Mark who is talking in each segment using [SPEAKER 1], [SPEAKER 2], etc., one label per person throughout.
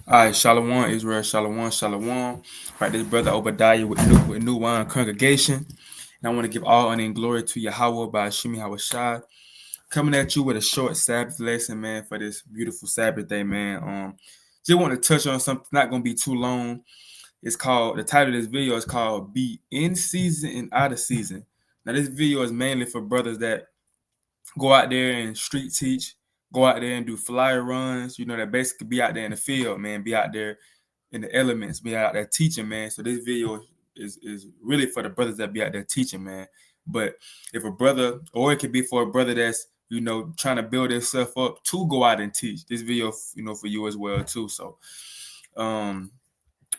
[SPEAKER 1] All right, Shalom, Israel, Shalom, Shalom. Right, this brother Obadiah with New Wine Congregation. And I want to give all honor and glory to Yahweh by Shimi Hawashai. Coming at you with a short Sabbath lesson, man, for this beautiful Sabbath day, man. Just want to touch on something, not going to be too long. The title of this video is called Be In Season and Out of Season. Now, this video is mainly for brothers that go out there and street teach, go out there and do flyer runs, that basically be out there in the field, man, be out there in the elements, be out there teaching, man. So this video is really for the brothers that be out there teaching, man. But if a brother, or it could be for a brother that's, trying to build himself up to go out and teach, this video, for you as well, too. So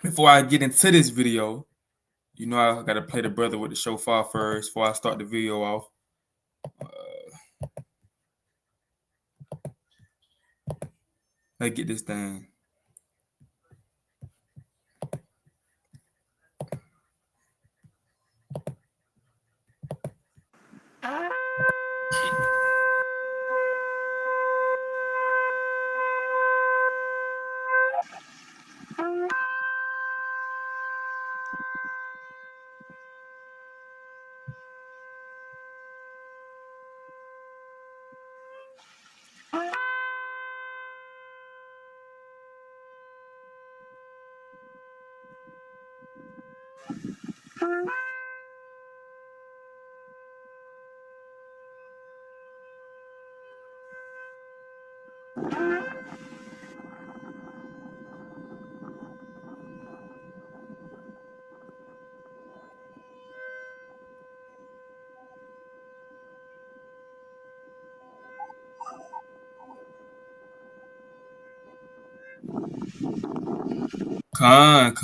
[SPEAKER 1] before I get into this video, I got to play the brother with the shofar first before I start the video off. Let's get this thing.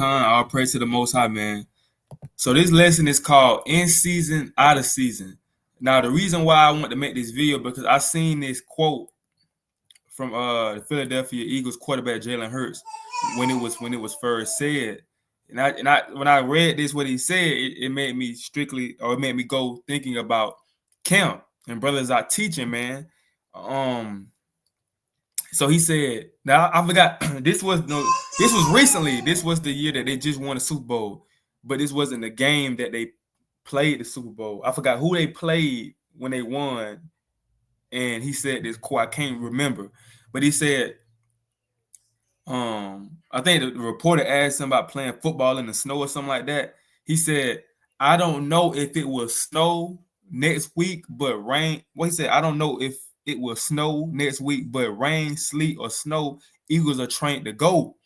[SPEAKER 1] All praise to the Most High, man. So this lesson is called In Season, Out of Season. Now, the reason why I want to make this video because I seen this quote from the Philadelphia Eagles quarterback Jalen Hurts when it was first said, and I when I read this what he said, it made me it made me go thinking about camp and brothers out teaching, man. So he said, now I forgot this was recently. This was the year that they just won the Super Bowl, but this wasn't the game that they played the Super Bowl. I forgot who they played when they won. And he said this quote, I can't remember, but he said, I think the reporter asked him about playing football in the snow or something like that. He said, I don't know if it will snow next week, but rain. Well, he said, I don't know if it will snow next week, but rain, sleet, or snow, Eagles are trained to go.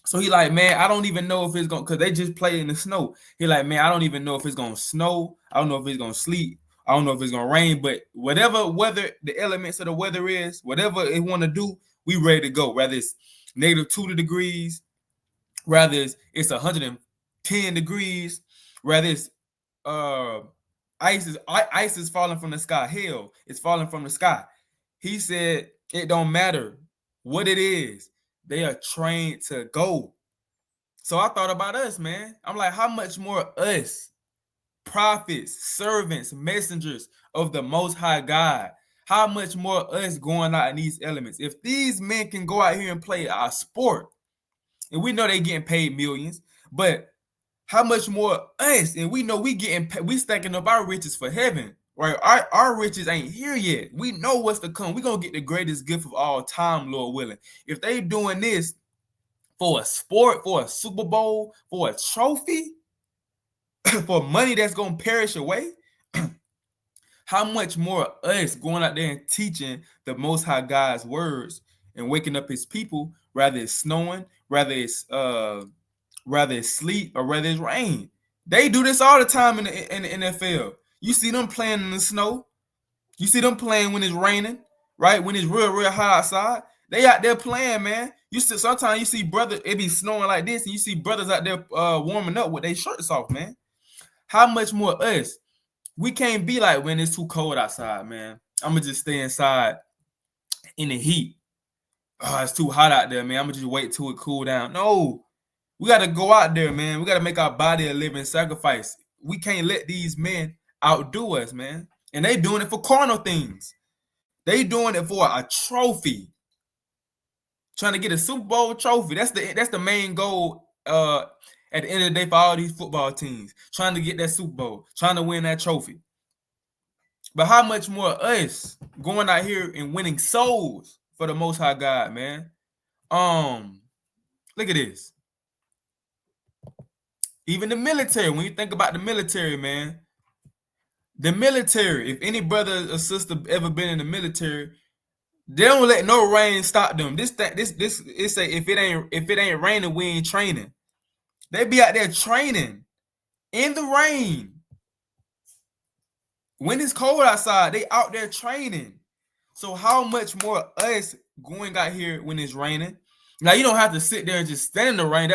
[SPEAKER 1] So he like, man, I don't even know if it's going to, because they just play in the snow. He like, man, I don't even know if it's going to snow. I don't know if it's going to sleet. I don't know if it's going to rain, but whatever weather, the elements of the weather is, whatever it want to do, we ready to go. Whether it's negative 2 degrees, whether it's 110 degrees, whether it's ice is falling from the sky. Hell is falling from the sky. He said it don't matter what it is. They are trained to go. So I thought about us, man. I'm like, how much more us, prophets, servants, messengers of the Most High God, how much more us going out in these elements? If these men can go out here and play our sport, and we know they getting paid millions, but how much more us? And we know we stacking up our riches for heaven, right? Our riches ain't here yet. We know what's to come. We gonna get the greatest gift of all time, Lord willing. If they doing this for a sport, for a Super Bowl, for a trophy, for money that's gonna perish away, how much more us going out there and teaching the Most High God's words and waking up His people, rather it's snowing, rather it's sleet, or rather it's rain. They do this all the time in the NFL. You see them playing in the snow. You see them playing when it's raining, right? When it's real hot outside. They out there playing, man. Sometimes you see brothers, it be snowing like this, and you see brothers out there warming up with their shirts off, man. How much more us? We can't be like when it's too cold outside, man. I'm gonna just stay inside in the heat. Oh, it's too hot out there, man. I'm gonna just wait till it cool down. No, we gotta go out there, man. We gotta make our body a living sacrifice. We can't let these men outdo us, man. And they doing it for carnal things. They doing it for a trophy. trying to get a Super Bowl trophy. That's the main goal at the end of the day for all these football teams. Trying to get that Super Bowl, trying to win that trophy. But how much more us going out here and winning souls for the Most High God, man? Look at this. Even the military, when you think about the military, man, the military, if any brother or sister ever been in the military, they don't let no rain stop them. This it say if it ain't raining, we ain't training. They be out there training in the rain. When it's cold outside, they out there training. So how much more us going out here when it's raining? Now you don't have to sit there and just stand in the rain.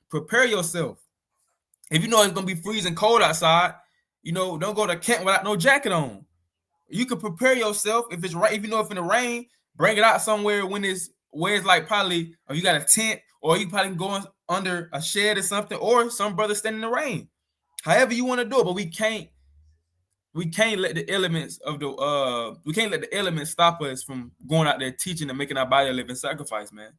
[SPEAKER 1] Prepare yourself. If you know it's gonna be freezing cold outside, don't go to camp without no jacket on. You can prepare yourself. If it's right, if you know if in the rain, bring it out somewhere where it's like probably, or you got a tent, or you probably go under a shed or something, or some brother standing in the rain. However you want to do it, but we can't let the elements stop us from going out there teaching and making our body a living sacrifice, man.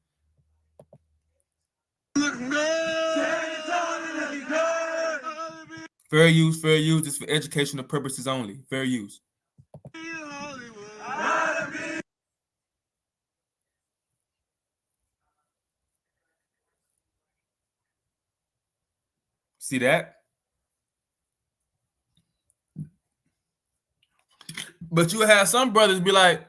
[SPEAKER 1] Fair use. It's for educational purposes only. Fair use. See that? But you have some brothers be like,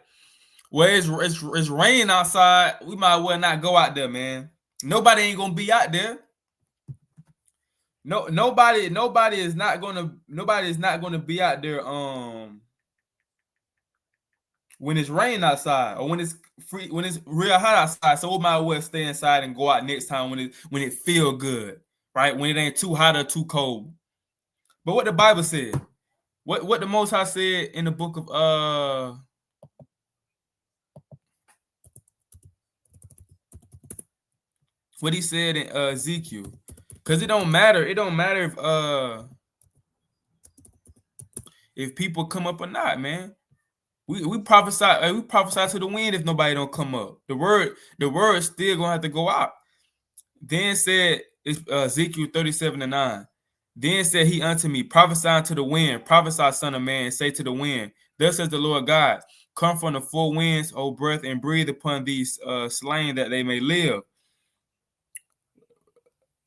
[SPEAKER 1] well, it's raining outside. We might well not go out there, man. Nobody ain't gonna be out there. Nobody is not gonna be out there when it's raining outside or when it's free, when it's real hot outside. So we might well stay inside and go out next time when it feel good, right? When it ain't too hot or too cold. But what the Bible said, what the Most High said in the book of what he said in Ezekiel, because it don't matter if people come up or not, man. We prophesy to the wind if nobody don't come up. The word still gonna have to go out. Then said Ezekiel 37:9. Then said he unto me, prophesy unto the wind, prophesy, son of man, say to the wind, thus says the Lord God, come from the four winds, O breath, and breathe upon these slain that they may live.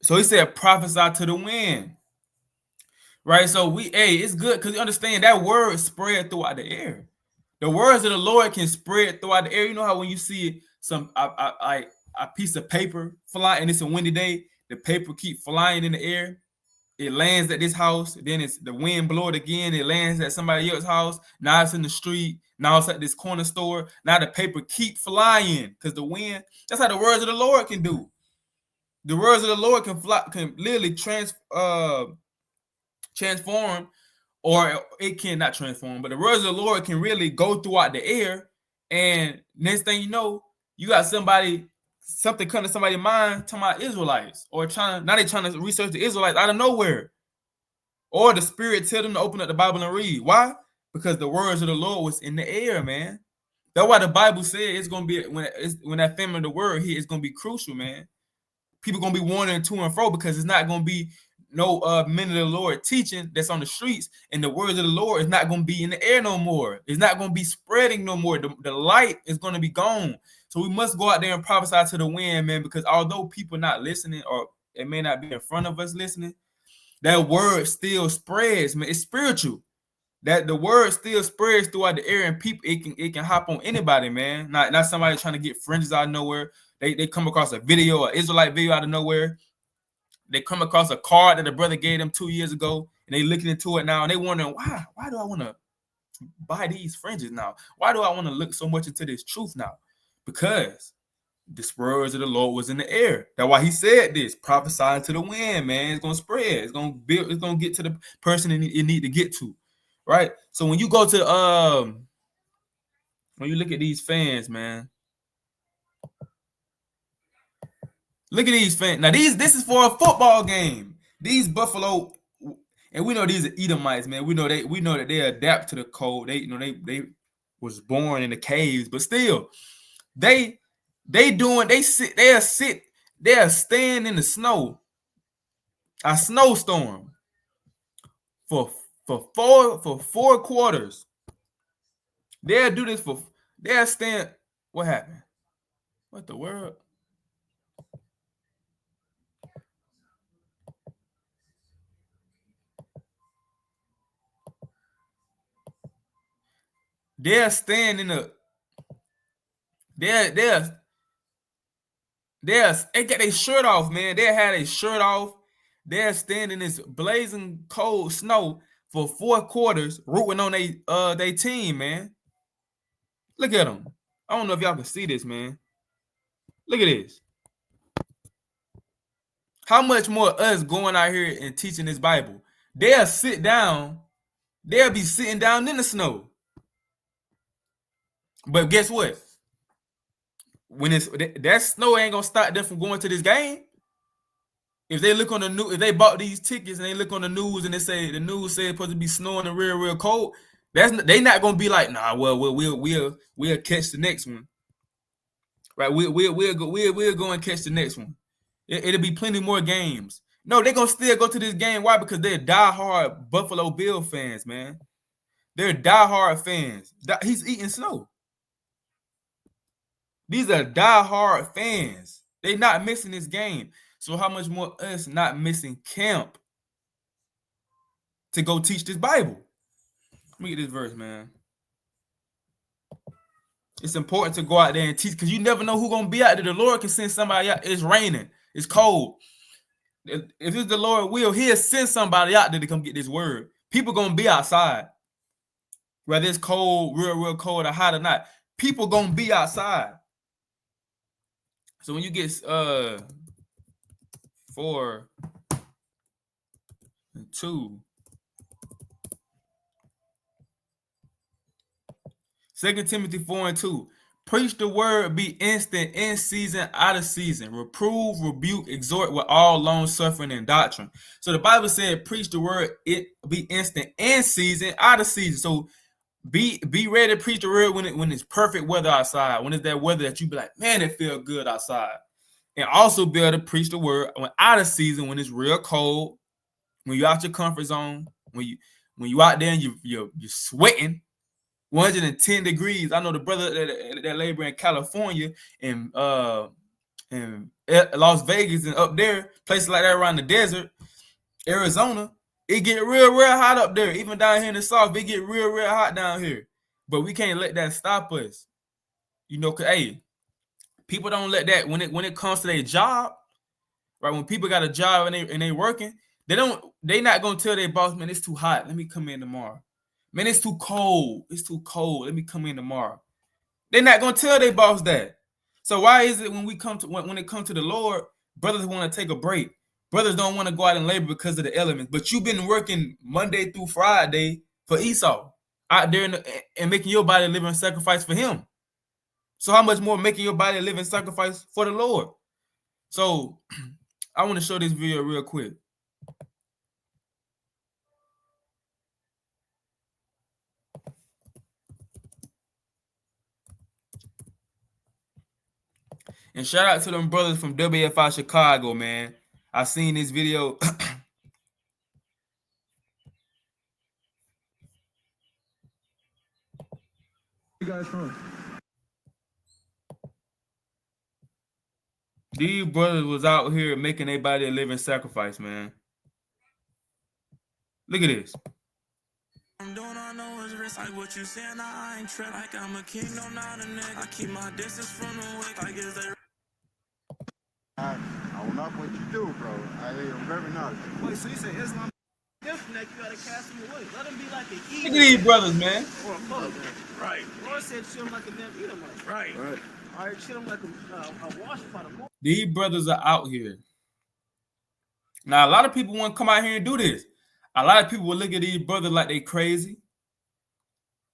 [SPEAKER 1] So he said, prophesy to the wind. Right? So it's good because you understand that word spread throughout the air. The words of the Lord can spread throughout the air. You know how when you see a piece of paper fly and it's a windy day, the paper keep flying in the air. It lands at this house, then it's the wind blow it again. It lands at somebody else's house. Now it's in the street. Now it's at this corner store. Now the paper keep flying because the wind. That's how the words of the Lord can do. The words of the Lord can literally transform, or it cannot transform. But the words of the Lord can really go throughout the air, and next thing you know, you got something come to somebody's mind talking about Israelites, or trying to research the Israelites out of nowhere, or the Spirit tell them to open up the Bible and read. Why? Because the words of the Lord was in the air, man. That's why the Bible said it's gonna be when that famine of the word here, it's gonna be crucial, man. People gonna be wandering to and fro because it's not gonna be no men of the Lord teaching that's on the streets, and the words of the Lord is not gonna be in the air no more. It's not gonna be spreading no more. The light is gonna be gone. So we must go out there and prophesy to the wind, man, because although people not listening, or it may not be in front of us listening, that word still spreads, man. It's spiritual. That the word still spreads throughout the air, and people it can hop on anybody, man. Not somebody trying to get fringes out of nowhere. They come across a video, an Israelite video out of nowhere. They come across a card that a brother gave them 2 years ago, and they looking into it now, and they wondering why do I want to buy these fringes now? Why do I want to look so much into this truth now? Because the words of the Lord was in the air. That's why he said this, prophesying to the wind, man. It's gonna spread. It's gonna build. It's gonna get to the person it need to get to, right? So when you go to when you look at these fans, man, look at these fans. Now this is for a football game. These Buffalo, and we know these are Edomites, man. We know that they adapt to the cold. They was born in the caves, but still, they They'll stand in the snow, a snowstorm for 4 quarters. They'll do this they'll stand. What happened? What the world? They'll stand in the they get their shirt off, man. They'll have their shirt off. They'll stand in this blazing cold snow for 4 quarters, rooting on they team, man. Look at them. I don't know if y'all can see this, man. Look at this. How much more us going out here and teaching this Bible? They'll sit down. They'll be sitting down in the snow. But guess what? When that snow ain't gonna stop them from going to this game. If they look on the news, if they bought these tickets and they look on the news and they say the news says it's supposed to be snowing and real cold, they not gonna be like, nah, well we'll catch the next one, right? We'll go and catch the next one. It'll be plenty more games. No, they're gonna still go to this game. Why? Because they're diehard Buffalo Bill fans, man. They're diehard fans. He's eating snow. These are diehard fans. They're not missing this game. So how much more us not missing camp to go teach this Bible? Let me get this verse, man. It's important to go out there and teach because you never know who's gonna be out there. The Lord can send somebody out. It's raining. It's cold. If it's the Lord will, He'll send somebody out there to come get this word. People gonna be outside, whether it's cold, real cold, or hot or not. People gonna be outside. So when you get 4 and 2, 2 Timothy 4 and 2. Preach the word, be instant, in season, out of season. Reprove, rebuke, exhort with all long suffering and doctrine. So the Bible said, preach the word, it be instant, in season, out of season. So be ready to preach the word when it's perfect weather outside. When it's that weather that you be like, man, it feels good outside. And also be able to preach the word when out of season, when it's real cold, when you're out your comfort zone, when you out there and you're sweating. 110 degrees. I know the brother that labor in California and Las Vegas and up there, places like that around the desert, Arizona, it get real hot up there. Even down here in the south, it get real hot down here. But we can't let that stop us. You know, cause hey, people don't let that when it comes to their job, right? When people got a job and they working, they not gonna tell their boss, man, it's too hot. Let me come in tomorrow. Man, it's too cold. It's too cold. Let me come in tomorrow. They're not gonna tell their boss that. So why is it when it comes to the Lord, brothers want to take a break? Brothers don't want to go out and labor because of the elements. But you've been working Monday through Friday for Esau out there and making your body a living sacrifice for him. So how much more making your body a living sacrifice for the Lord? So I want to show this video real quick. And shout out to them brothers from WFI Chicago, man. I seen this video. You guys from? These brothers was out here making their body a living sacrifice, man. Look at this. I'm doing all I know is risk, like what you saying, I ain't tripping. Like I'm a king, no, not a nigga. I keep my distance from the wick, like is they...
[SPEAKER 2] I will not what you do, bro. I am very nice.
[SPEAKER 3] Wait, so you say Islam different, that you gotta cast them away. Let them be like an Edomite.
[SPEAKER 1] Look at these brothers, man.
[SPEAKER 3] Or a Moab. Right. The Lord said treat them like a damn Edomite. Right. All right, treat them like a wash pot of Moab.
[SPEAKER 1] These brothers are out here. Now, a lot of people want to come out here and do this. A lot of people will look at these brothers like they crazy.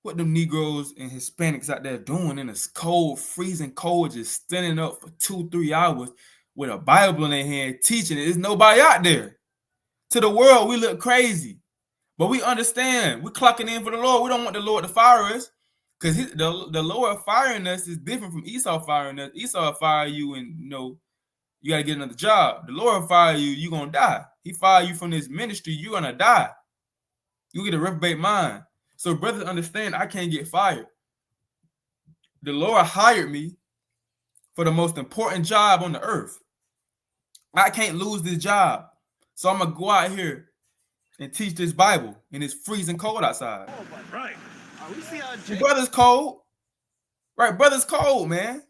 [SPEAKER 1] What them Negroes and Hispanics out there doing in this cold, freezing cold, just standing up for 2-3 hours with a Bible in their hand, teaching it. There's nobody out there. To the world, we look crazy. But we understand. We're clocking in for the Lord. We don't want the Lord to fire us Because the Lord firing us is different from Esau firing us. Esau will fire you and you got to get another job. The Lord fire you, you're going to die. He fire you from this ministry, you're going to die. You get a reprobate mind. So brothers understand I can't get fired. The Lord hired me for the most important job on the earth. I can't lose this job. So I'm going to go out here and teach this Bible, and it's freezing cold outside.
[SPEAKER 3] Right. We see how
[SPEAKER 1] brother's cold. Right, brother's cold, man.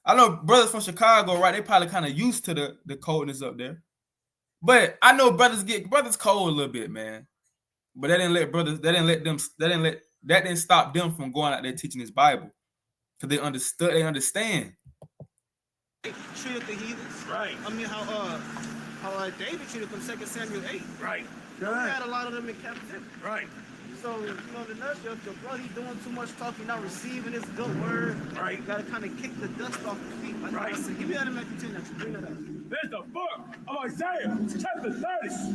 [SPEAKER 1] I know brothers from Chicago, right? They probably kind of used to the coldness up there. But I know brothers cold a little bit, man. But that didn't stop them from going out there teaching this Bible. Because they understand.
[SPEAKER 3] Treated the heathens. Right. I mean how David treated them, 2 Samuel 8. Right. We had a lot of them in captivity. Right. So, in the nutshell, if your brother doing too much talking, not receiving this good word, right? You gotta kind of kick the dust off your feet. Like right. I said, give me out of Matthew 10, bring it up.
[SPEAKER 4] There's the book of Isaiah, chapter 30,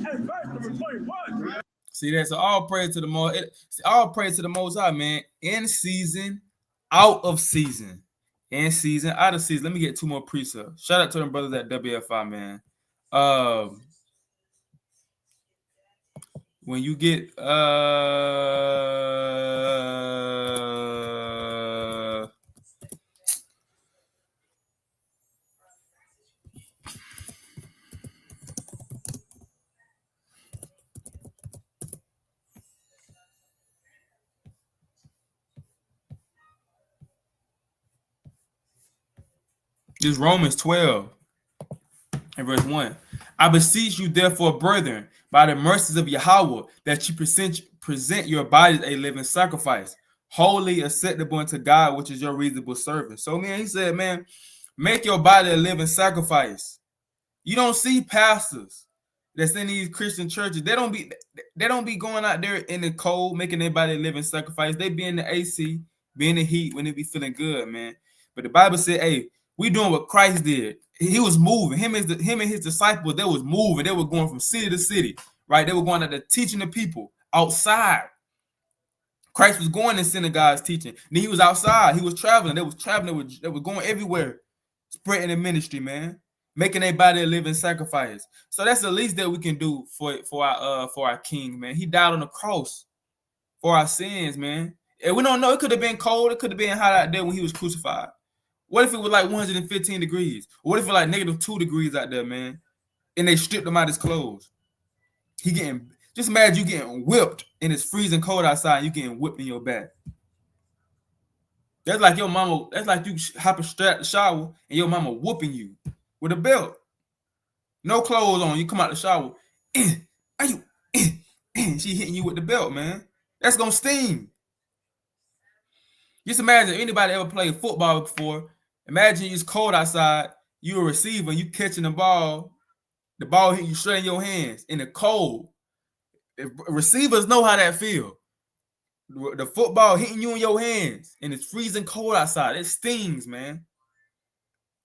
[SPEAKER 4] and verse number 21. Right.
[SPEAKER 1] See that? So all praise to the Most High, man. In season, out of season. In season, out of season. Let me get 2 more precepts. Shout out to them brothers at WFI, man. When you get this Romans 12 and verse 1. I beseech you, therefore, brethren, by the mercies of Yahweh, that you present your bodies a living sacrifice, wholly acceptable unto God, which is your reasonable service. So, man, he said, man, make your body a living sacrifice. You don't see pastors that's in these Christian churches. They don't be going out there in the cold, making their body a living sacrifice. They be in the AC, be in the heat when they be feeling good, man. But the Bible said, hey, we doing what Christ did. He was moving. Him and his disciples, they was moving. They were going from city to city, right? They were going out there teaching the people outside. Christ was going in synagogues teaching. Then he was outside. He was traveling. They was traveling. They were going everywhere, spreading the ministry, man, making their body a living sacrifice. So that's the least that we can do for our King, man. He died on the cross for our sins, man. And we don't know. It could have been cold. It could have been hot out there when he was crucified. What if it was like 115 degrees? What if it was like -2 degrees out there, man? And they stripped him out of his clothes. Just imagine you getting whipped and it's freezing cold outside and you getting whipped in your back. That's like your mama, that's like you hop a shower and your mama whooping you with a belt. No clothes on. You come out the shower. She hitting you with the belt, man. That's gonna sting. Just imagine if anybody ever played football before. Imagine it's cold outside, you're a receiver, you catching the ball hitting you straight in your hands in the cold. If receivers know how that feel. The football hitting you in your hands and it's freezing cold outside. It stings, man.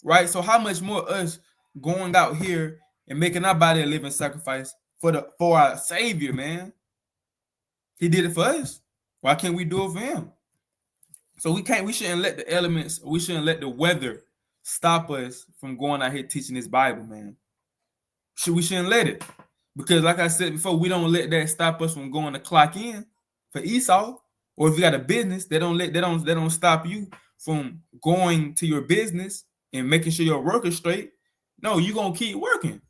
[SPEAKER 1] Right? So how much more us going out here and making our body a living sacrifice for our Savior, man? He did it for us. Why can't we do it for him? So we shouldn't let the elements, we shouldn't let the weather stop us from going out here teaching this Bible, man. We shouldn't let it. Because like I said before, we don't let that stop us from going to clock in for Esau. Or if you got a business, they don't stop you from going to your business and making sure your work is straight. No, you're gonna keep working.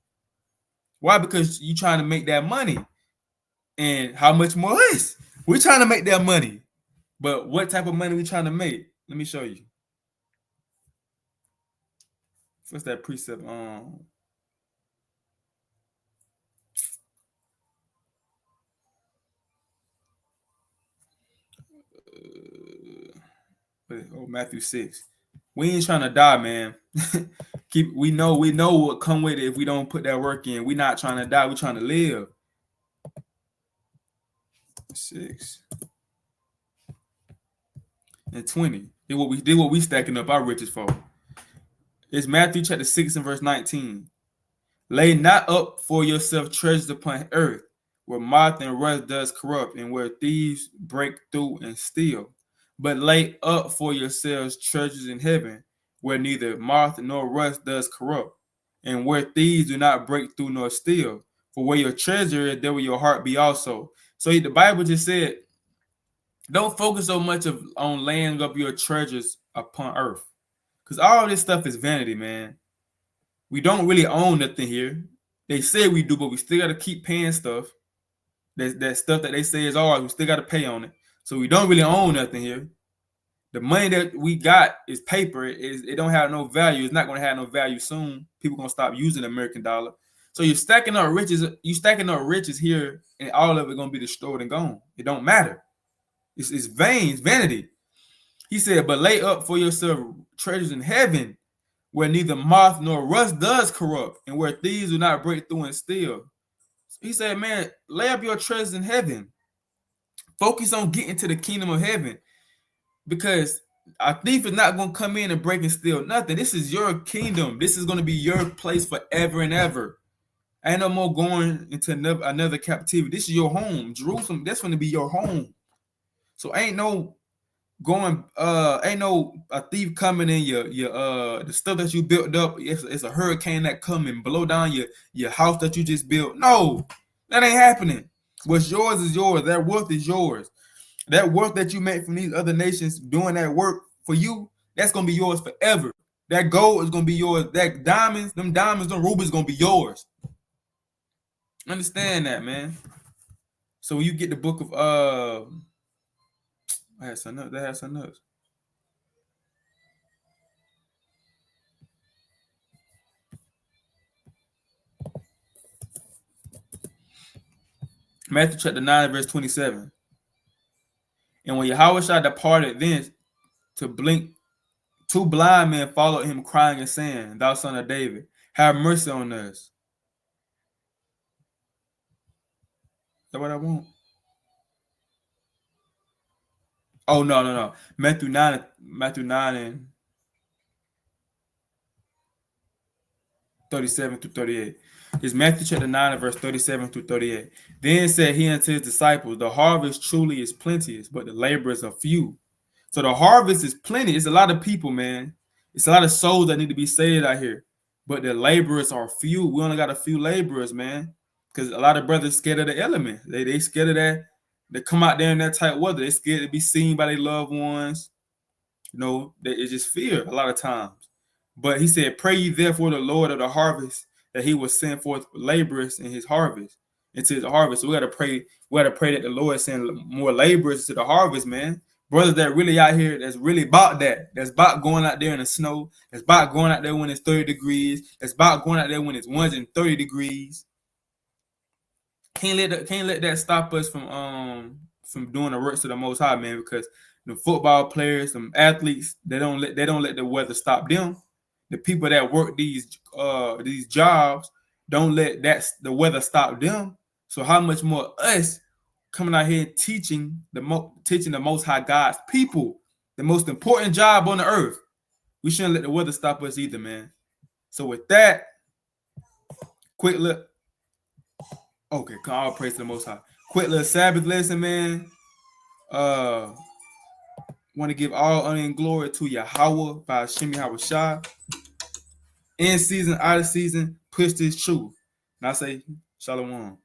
[SPEAKER 1] Why? Because you're trying to make that money. And how much more is? We're trying to make that money. But what type of money we trying to make? Let me show you. What's that precept? Matthew 6. We ain't trying to die, man. We know what come with it if we don't put that work in. We not trying to die. We trying to live. 6 and 20. Did what we stacking up our riches for. It's Matthew chapter 6 and verse 19. Lay not up for yourself treasures upon earth, where moth and rust does corrupt, and where thieves break through and steal. but lay up for yourselves treasures in heaven, where neither moth nor rust does corrupt, and where thieves do not break through nor steal. For where your treasure is, there will your heart be also. So the Bible just said, don't focus so much on laying up your treasures upon earth. Because all this stuff is vanity, man. We don't really own nothing here. They say we do, but we still got to keep paying stuff. That stuff that they say is ours, we still got to pay on it. So we don't really own nothing here. The money that we got is paper. It don't have no value. It's not going to have no value soon. People going to stop using the American dollar. So you're stacking up riches. You stacking up riches here, and all of it going to be destroyed and gone. It don't matter. It's vain. It's vanity. He said, but lay up for yourself treasures in heaven, where neither moth nor rust does corrupt, and where thieves do not break through and steal. He said, man, lay up your treasures in heaven. Focus on getting to the kingdom of heaven, because a thief is not going to come in and break and steal nothing. This is your kingdom. This is going to be your place forever and ever. Ain't no more going into another captivity. This is your home. Jerusalem, that's going to be your home. So ain't no a thief coming in your the stuff that you built up. It's a hurricane that come and blow down your house that you just built. No, that ain't happening. What's yours is yours. That worth is yours. That work that you make from these other nations doing that work for you, that's gonna be yours forever. That gold is gonna be yours. That diamonds, them rubies gonna be yours. Understand that, man. So when you get the book of I had some nuts. Matthew chapter 9, verse 27. And when Yahushua departed thence to blink, two blind men followed him, crying and saying, Thou son of David, have mercy on us. Is that what I want? Oh, no. Matthew 9 and 37 through 38. It's Matthew chapter 9 and verse 37 through 38. Then said he unto his disciples, the harvest truly is plenteous, but the laborers are few. So the harvest is plenty. It's a lot of people, man. It's a lot of souls that need to be saved out here. But the laborers are few. We only got a few laborers, man. Because a lot of brothers scared of the element. They scared of that. They come out there in that tight weather. They scared to be seen by their loved ones. You know, it's just fear a lot of times. But he said, pray ye therefore the Lord of the harvest, that he will send forth laborers in his harvest, into his harvest. So we gotta pray that the Lord send more laborers to the harvest, man. Brothers that really out here, that's really about that. That's about going out there in the snow. That's about going out there when it's 30 degrees. That's about going out there when it's 130 degrees. Can't let that stop us from doing the works of the Most High, man. Because the football players, some athletes, they don't let the weather stop them. The people that work these jobs don't let the weather stop them. So how much more us coming out here teaching the Most High God's people, the most important job on the earth? We shouldn't let the weather stop us either, man. So with that, quick look. Okay, all praise to the Most High. Quick little Sabbath lesson, man. Want to give all honor and glory to Yahweh by Hashem Yahushua. In season, out of season, push this truth. And I say, Shalom.